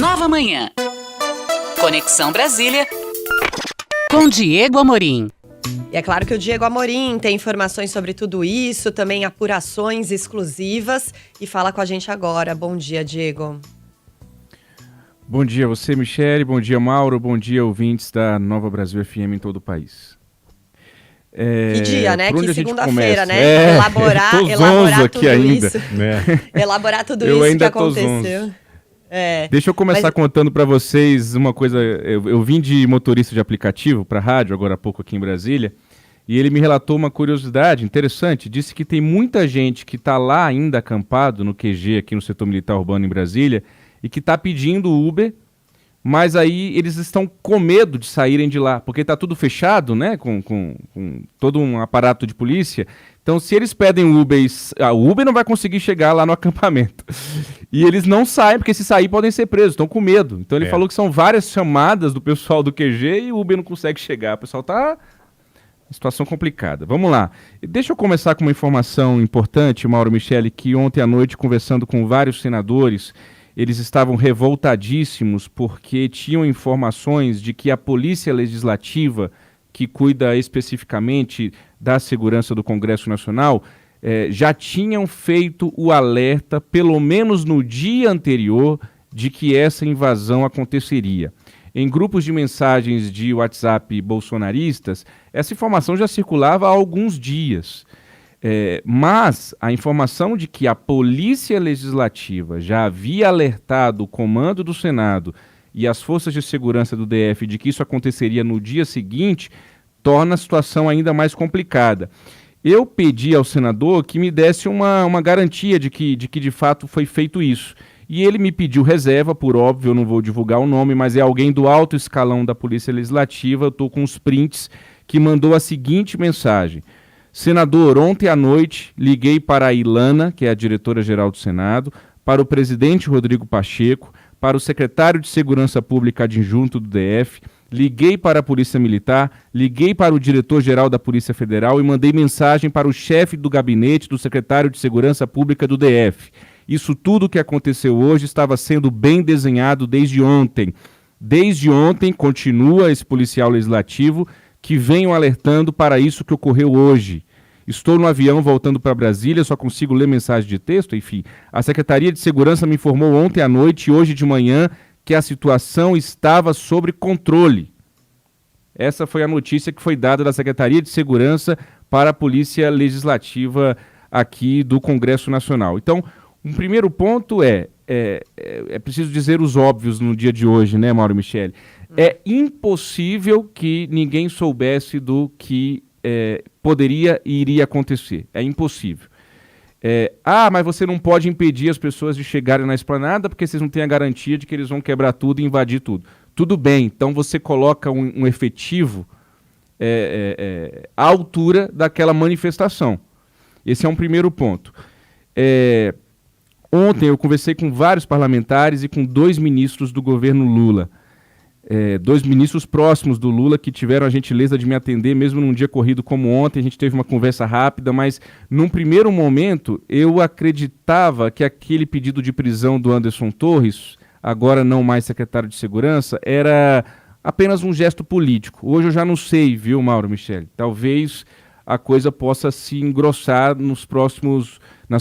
Nova Manhã. Conexão Brasília com Diego Amorim. E é claro que o Diego Amorim tem informações sobre tudo isso, também apurações exclusivas e fala com a gente agora. Bom dia, Diego. Bom dia a você, Michele. Bom dia, Mauro. Bom dia, ouvintes da Nova Brasil FM em todo o país. Que dia, né? Que segunda-feira, né? Elaborar tudo ainda. isso. Elaborar tudo isso que aconteceu. Deixa eu começar contando para vocês uma coisa. Eu vim de motorista de aplicativo para rádio, agora há pouco aqui em Brasília, e ele me relatou uma curiosidade interessante. Disse que tem muita gente que está lá ainda acampado no QG, aqui no setor militar urbano em Brasília, e que está pedindo Uber, mas aí eles estão com medo de saírem de lá, porque está tudo fechado, né, com todo um aparato de polícia. Então, se eles pedem Uber, o Uber não vai conseguir chegar lá no acampamento. E eles não saem, porque se sair podem ser presos, estão com medo. Então, ele falou que são várias chamadas do pessoal do QG e o Uber não consegue chegar. O pessoal está em situação complicada. Vamos lá. Deixa eu começar com uma informação importante, Mauro, Michele, que ontem à noite, conversando com vários senadores, eles estavam revoltadíssimos porque tinham informações de que a Polícia Legislativa, que cuida especificamente da segurança do Congresso Nacional, já tinham feito o alerta, pelo menos no dia anterior, de que essa invasão aconteceria. Em grupos de mensagens de WhatsApp bolsonaristas, essa informação já circulava há alguns dias. Mas a informação de que a Polícia Legislativa já havia alertado o comando do Senado e as forças de segurança do DF de que isso aconteceria no dia seguinte, torna a situação ainda mais complicada. Eu pedi ao senador que me desse uma garantia de que de fato foi feito isso. E ele me pediu reserva, por óbvio, eu não vou divulgar o nome, mas é alguém do alto escalão da Polícia Legislativa, eu estou com os prints, que mandou a seguinte mensagem. Senador, ontem à noite liguei para a Ilana, que é a diretora-geral do Senado, para o presidente Rodrigo Pacheco, para o secretário de Segurança Pública adjunto do DF, liguei para a Polícia Militar, liguei para o diretor-geral da Polícia Federal e mandei mensagem para o chefe do gabinete do secretário de Segurança Pública do DF. Isso tudo que aconteceu hoje estava sendo bem desenhado desde ontem. Desde ontem, continua esse policial legislativo, que venham alertando para isso que ocorreu hoje. Estou no avião voltando para Brasília, só consigo ler mensagem de texto, enfim. A Secretaria de Segurança me informou ontem à noite e hoje de manhã que a situação estava sob controle. Essa foi a notícia que foi dada da Secretaria de Segurança para a Polícia Legislativa aqui do Congresso Nacional. Então, um primeiro ponto é preciso dizer os óbvios no dia de hoje, né, Mauro e Michele? É impossível que ninguém soubesse do que poderia e iria acontecer. É impossível. Mas você não pode impedir as pessoas de chegarem na esplanada porque vocês não têm a garantia de que eles vão quebrar tudo e invadir tudo. Tudo bem, então você coloca um efetivo à altura daquela manifestação. Esse é um primeiro ponto. Ontem eu conversei com vários parlamentares e com 2 ministros do governo Lula. 2 ministros próximos do Lula que tiveram a gentileza de me atender, mesmo num dia corrido como ontem. A gente teve uma conversa rápida, mas num primeiro momento eu acreditava que aquele pedido de prisão do Anderson Torres, agora não mais secretário de Segurança, era apenas um gesto político. Hoje eu já não sei, viu, Mauro, Michele? Talvez a coisa possa se engrossar nas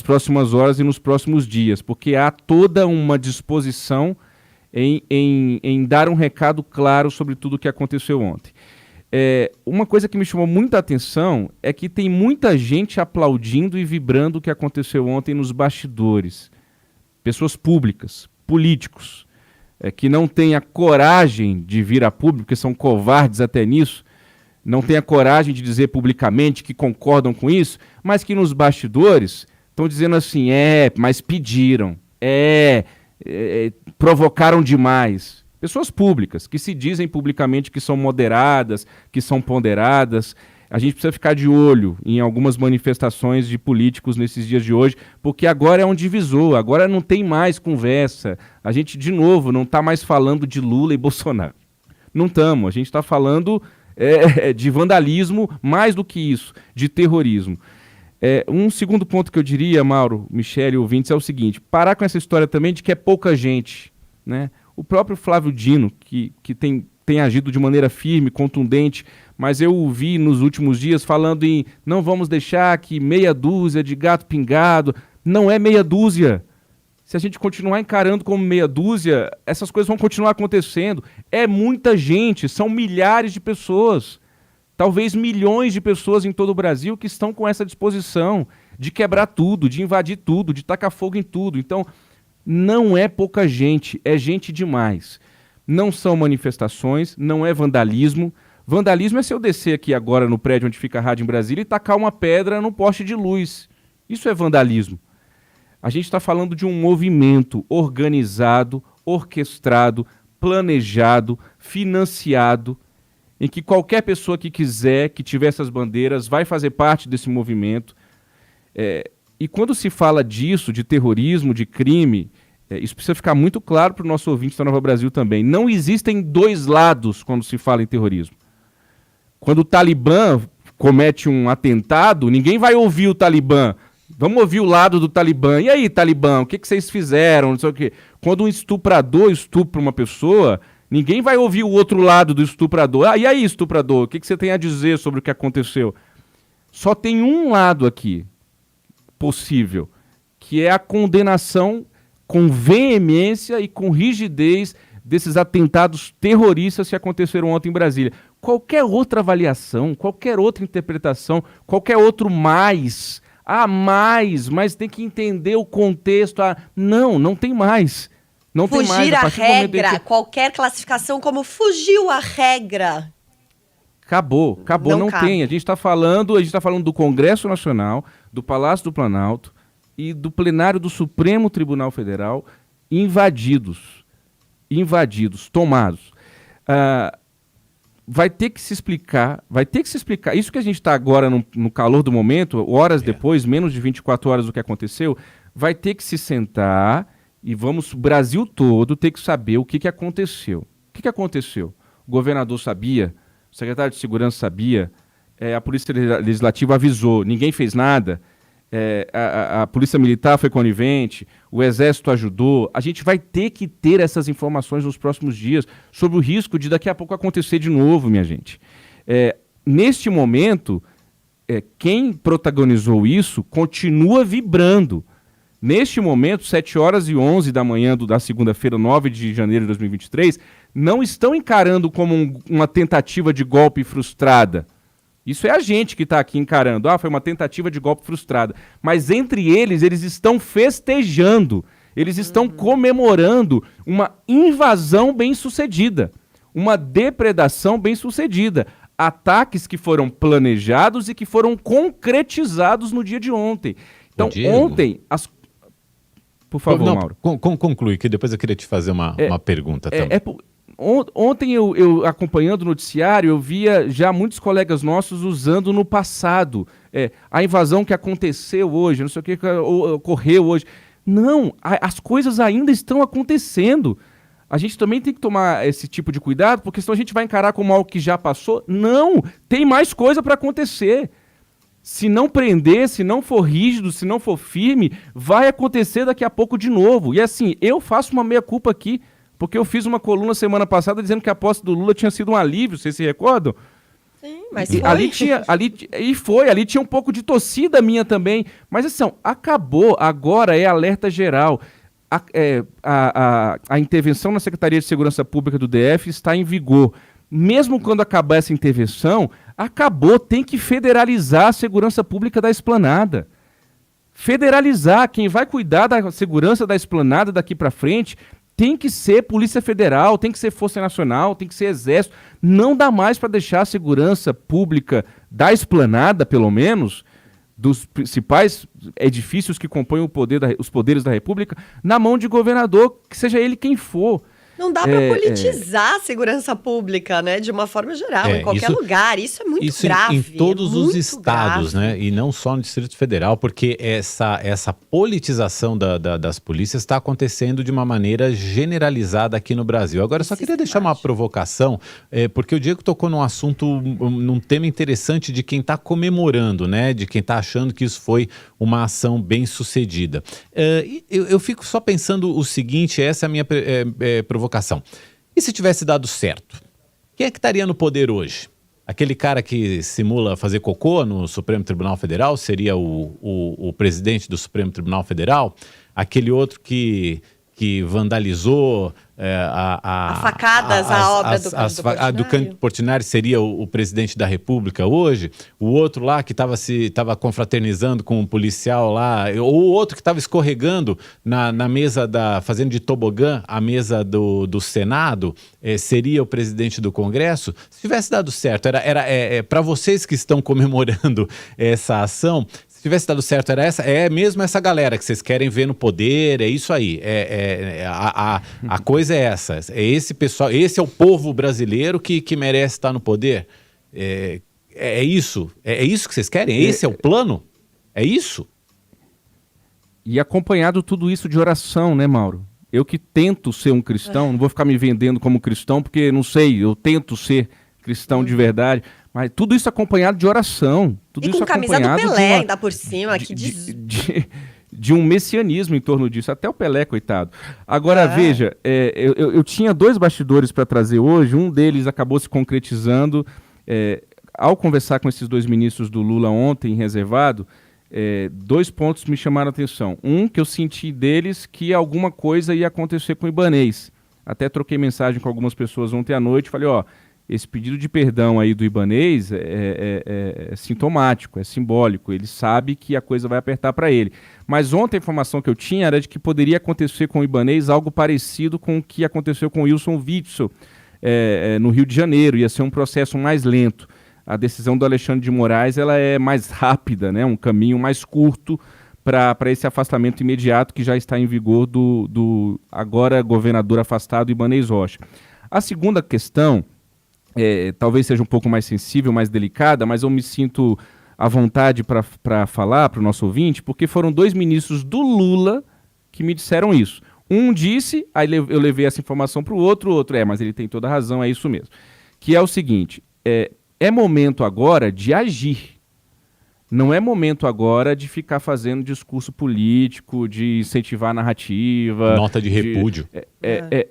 próximas horas e nos próximos dias, porque há toda uma disposição em dar um recado claro sobre tudo o que aconteceu ontem. Uma coisa que me chamou muita atenção é que tem muita gente aplaudindo e vibrando o que aconteceu ontem nos bastidores. Pessoas públicas, políticos, que não têm a coragem de vir a público, porque são covardes até nisso, não têm a coragem de dizer publicamente que concordam com isso, mas que nos bastidores estão dizendo assim, mas pediram, provocaram demais. Pessoas públicas, que se dizem publicamente que são moderadas, que são ponderadas. A gente precisa ficar de olho em algumas manifestações de políticos nesses dias de hoje, porque agora é um divisor, agora não tem mais conversa. A gente, de novo, não está mais falando de Lula e Bolsonaro. Não estamos, a gente está falando de vandalismo, mais do que isso, de terrorismo. Um segundo ponto que eu diria, Mauro, Michele e ouvintes, é o seguinte: parar com essa história também de que é pouca gente, né? o próprio Flávio Dino, que tem agido de maneira firme, contundente, mas eu o vi nos últimos dias falando em não vamos deixar que meia dúzia de gato pingado. Não é meia dúzia. Se a gente continuar encarando como meia dúzia, essas coisas vão continuar acontecendo. É muita gente, são milhares de pessoas, talvez milhões de pessoas em todo o Brasil que estão com essa disposição de quebrar tudo, de invadir tudo, de tacar fogo em tudo. Então, não é pouca gente, é gente demais. Não são manifestações, não é vandalismo. Vandalismo é se eu descer aqui agora no prédio onde fica a rádio em Brasília e tacar uma pedra no poste de luz. Isso é vandalismo. A gente está falando de um movimento organizado, orquestrado, planejado, financiado, em que qualquer pessoa que quiser, que tiver essas bandeiras, vai fazer parte desse movimento. E quando se fala disso, de terrorismo, de crime, isso precisa ficar muito claro para o nosso ouvinte da Nova Brasil também. Não existem dois lados quando se fala em terrorismo. Quando o Talibã comete um atentado, ninguém vai ouvir o Talibã. Vamos ouvir o lado do Talibã. E aí, Talibã, o que vocês fizeram? Não sei o quê. Quando um estuprador estupra uma pessoa, ninguém vai ouvir o outro lado do estuprador. E aí, estuprador, o que você tem a dizer sobre o que aconteceu? Só tem um lado aqui possível, que é a condenação com veemência e com rigidez desses atentados terroristas que aconteceram ontem em Brasília. Qualquer outra avaliação, qualquer outra interpretação, qualquer outro mais... mas tem que entender o contexto. Não tem mais. Não tem mais. Fugir à regra, qualquer classificação como fugiu à regra. Acabou, não tem. A gente está falando do Congresso Nacional, do Palácio do Planalto e do plenário do Supremo Tribunal Federal invadidos, tomados. Vai ter que se explicar. Isso que a gente está agora no calor do momento, horas depois, menos de 24 horas do que aconteceu, vai ter que se sentar e o Brasil todo ter que saber o que aconteceu. O que aconteceu? O governador sabia, o secretário de Segurança sabia, a Polícia Legislativa avisou, ninguém fez nada, a Polícia Militar foi conivente, o Exército ajudou. A gente vai ter que ter essas informações nos próximos dias sobre o risco de daqui a pouco acontecer de novo, minha gente. Neste momento, quem protagonizou isso continua vibrando. Neste momento, 7h11 da manhã da segunda-feira, 9 de janeiro de 2023, não estão encarando como uma tentativa de golpe frustrada. Isso é a gente que está aqui encarando. Foi uma tentativa de golpe frustrada. Mas entre eles estão festejando. Eles estão comemorando uma invasão bem-sucedida. Uma depredação bem-sucedida. Ataques que foram planejados e que foram concretizados no dia de ontem. Então, ontem... Por favor, Mauro. Conclui, que depois eu queria te fazer uma pergunta também. Ontem, eu acompanhando o noticiário, eu via já muitos colegas nossos usando no passado a invasão que aconteceu hoje, não sei o que ocorreu hoje. Não, as coisas ainda estão acontecendo. A gente também tem que tomar esse tipo de cuidado, porque senão a gente vai encarar como algo que já passou. Não, tem mais coisa para acontecer. Se não prender, se não for rígido, se não for firme, vai acontecer daqui a pouco de novo. E assim, eu faço uma meia-culpa aqui, porque eu fiz uma coluna semana passada dizendo que a posse do Lula tinha sido um alívio, vocês se recordam? Sim, mas foi. Ali tinha um pouco de torcida minha também. Mas assim, acabou, agora é alerta geral. A intervenção na Secretaria de Segurança Pública do DF está em vigor. Mesmo quando acabar essa intervenção, acabou, tem que federalizar a segurança pública da Esplanada. Federalizar, quem vai cuidar da segurança da Esplanada daqui para frente tem que ser Polícia Federal, tem que ser Força Nacional, tem que ser Exército. Não dá mais para deixar a segurança pública da Esplanada, pelo menos, dos principais edifícios que compõem os poderes da República, na mão de governador, que seja ele quem for. Não dá para politizar a segurança pública, né? De uma forma geral, em qualquer lugar. Isso é muito grave. Em todos os estados, né? E não só no Distrito Federal, porque essa politização das polícias está acontecendo de uma maneira generalizada aqui no Brasil. Agora, eu só queria deixar uma provocação, porque o Diego tocou num assunto, num tema interessante de quem está comemorando, né? De quem está achando que isso foi uma ação bem sucedida. Eu fico só pensando o seguinte, essa é a minha provocação provocação. E se tivesse dado certo? Quem é que estaria no poder hoje? Aquele cara que simula fazer cocô no Supremo Tribunal Federal seria o presidente do Supremo Tribunal Federal? Aquele outro que vandalizou a facadas, a obra do Cândido Portinari seria o presidente da República hoje? O outro lá que estava confraternizando com um policial lá, ou o outro que estava escorregando na mesa fazendo de tobogã a mesa do Senado, seria o presidente do Congresso? Se tivesse dado certo, para vocês que estão comemorando essa ação, se tivesse dado certo, é mesmo essa galera que vocês querem ver no poder, é isso aí. A coisa é essa. É esse pessoal, esse é o povo brasileiro que merece estar no poder. É isso? É isso que vocês querem? Esse é o plano? É isso? E acompanhado tudo isso de oração, né, Mauro? Eu que tento ser um cristão, não vou ficar me vendendo como cristão, porque não sei, eu tento ser cristão de verdade. Mas tudo isso acompanhado de oração. Tudo e isso com camisa do Pelé ainda por cima. De um messianismo em torno disso. Até o Pelé, coitado. Agora, veja, eu tinha 2 bastidores para trazer hoje. Um deles acabou se concretizando. Ao conversar com esses 2 ministros do Lula ontem, em reservado, 2 pontos me chamaram a atenção. Um, que eu senti deles que alguma coisa ia acontecer com o Ibanez. Até troquei mensagem com algumas pessoas ontem à noite. Falei, esse pedido de perdão aí do Ibanez é sintomático, é simbólico. Ele sabe que a coisa vai apertar para ele. Mas ontem a informação que eu tinha era de que poderia acontecer com o Ibanez algo parecido com o que aconteceu com o Wilson Witzel no Rio de Janeiro. Ia ser um processo mais lento. A decisão do Alexandre de Moraes ela é mais rápida, né? Um caminho mais curto para esse afastamento imediato que já está em vigor do agora governador afastado Ibanez Rocha. A segunda questão... talvez seja um pouco mais sensível, mais delicada, mas eu me sinto à vontade para falar para o nosso ouvinte, porque foram 2 ministros do Lula que me disseram isso. Um disse, aí eu levei essa informação para o outro, mas ele tem toda a razão, é isso mesmo. Que é o seguinte, é momento agora de agir. Não é momento agora de ficar fazendo discurso político, de incentivar a narrativa. Nota de repúdio.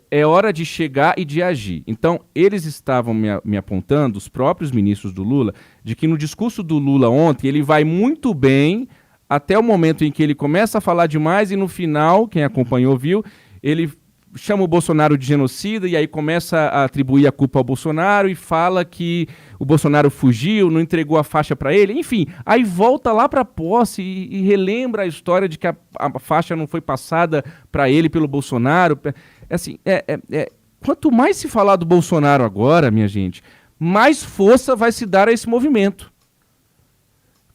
É hora de chegar e de agir. Então, eles estavam me apontando, os próprios ministros do Lula, de que no discurso do Lula ontem, ele vai muito bem até o momento em que ele começa a falar demais e no final, quem acompanhou viu, ele chama o Bolsonaro de genocida e aí começa a atribuir a culpa ao Bolsonaro e fala que o Bolsonaro fugiu, não entregou a faixa para ele, enfim, aí volta lá para a posse e relembra a história de que a faixa não foi passada para ele pelo Bolsonaro. Assim, quanto mais se falar do Bolsonaro agora, minha gente, mais força vai se dar a esse movimento.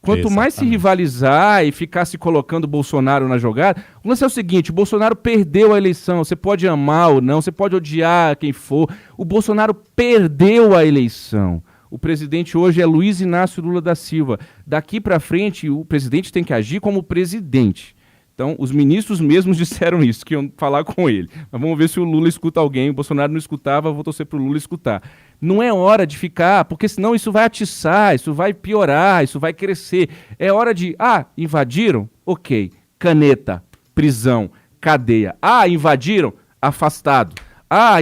Quanto mais se rivalizar e ficar se colocando o Bolsonaro na jogada, o lance é o seguinte, o Bolsonaro perdeu a eleição, você pode amar ou não, você pode odiar quem for, o Bolsonaro perdeu a eleição. O presidente hoje é Luiz Inácio Lula da Silva. Daqui para frente, o presidente tem que agir como presidente. Então, os ministros mesmos disseram isso, que iam falar com ele. Mas vamos ver se o Lula escuta alguém. O Bolsonaro não escutava, vou torcer para o Lula escutar. Não é hora de ficar, porque senão isso vai atiçar, isso vai piorar, isso vai crescer. É hora de, invadiram? Ok. Caneta, prisão, cadeia. Invadiram? Afastado.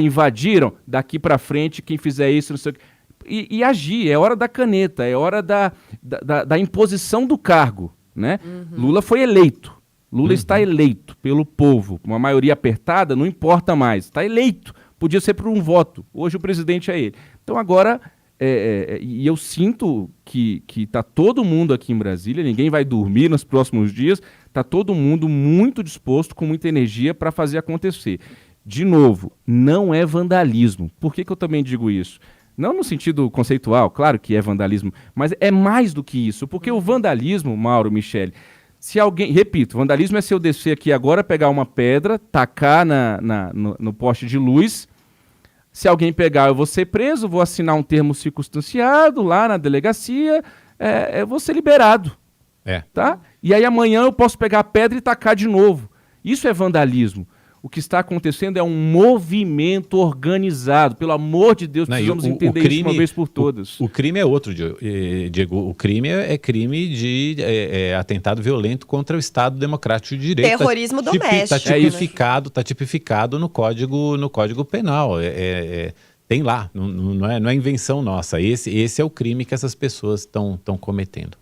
Invadiram? Daqui para frente, quem fizer isso, não sei o quê. E agir, é hora da caneta, é hora da imposição do cargo, né? Lula foi eleito. Lula está eleito pelo povo. Uma maioria apertada, não importa mais. Está eleito. Podia ser por um voto. Hoje o presidente é ele. Então agora, e eu sinto que está todo mundo aqui em Brasília, ninguém vai dormir nos próximos dias, está todo mundo muito disposto, com muita energia para fazer acontecer. De novo, não é vandalismo. Por que eu também digo isso? Não no sentido conceitual, claro que é vandalismo, mas é mais do que isso. Porque o vandalismo, Mauro, Michele, se alguém, repito, vandalismo é se eu descer aqui agora, pegar uma pedra, tacar no poste de luz. Se alguém pegar, eu vou ser preso, vou assinar um termo circunstanciado lá na delegacia, eu vou ser liberado. Tá? E aí amanhã eu posso pegar a pedra e tacar de novo. Isso é vandalismo. O que está acontecendo é um movimento organizado. Pelo amor de Deus, precisamos entender isso de uma vez por todas. O crime é outro, Diego. O crime é crime de atentado violento contra o Estado Democrático de Direito. Terrorismo doméstico. Tá tipificado no Código Penal. Tem lá, não é invenção nossa. Esse é o crime que essas pessoas estão cometendo.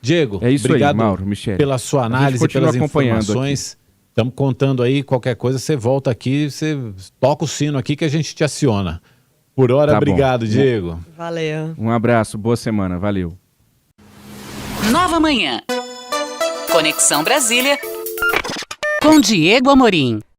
Diego, é isso obrigado aí, Mauro, Michele. pela sua análise, pelas informações. Estamos contando aí, qualquer coisa, você volta aqui, você toca o sino aqui que a gente te aciona. Por hora, obrigado, Diego. Valeu. Um abraço, boa semana, valeu. Nova Manhã. Conexão Brasília com Diego Amorim.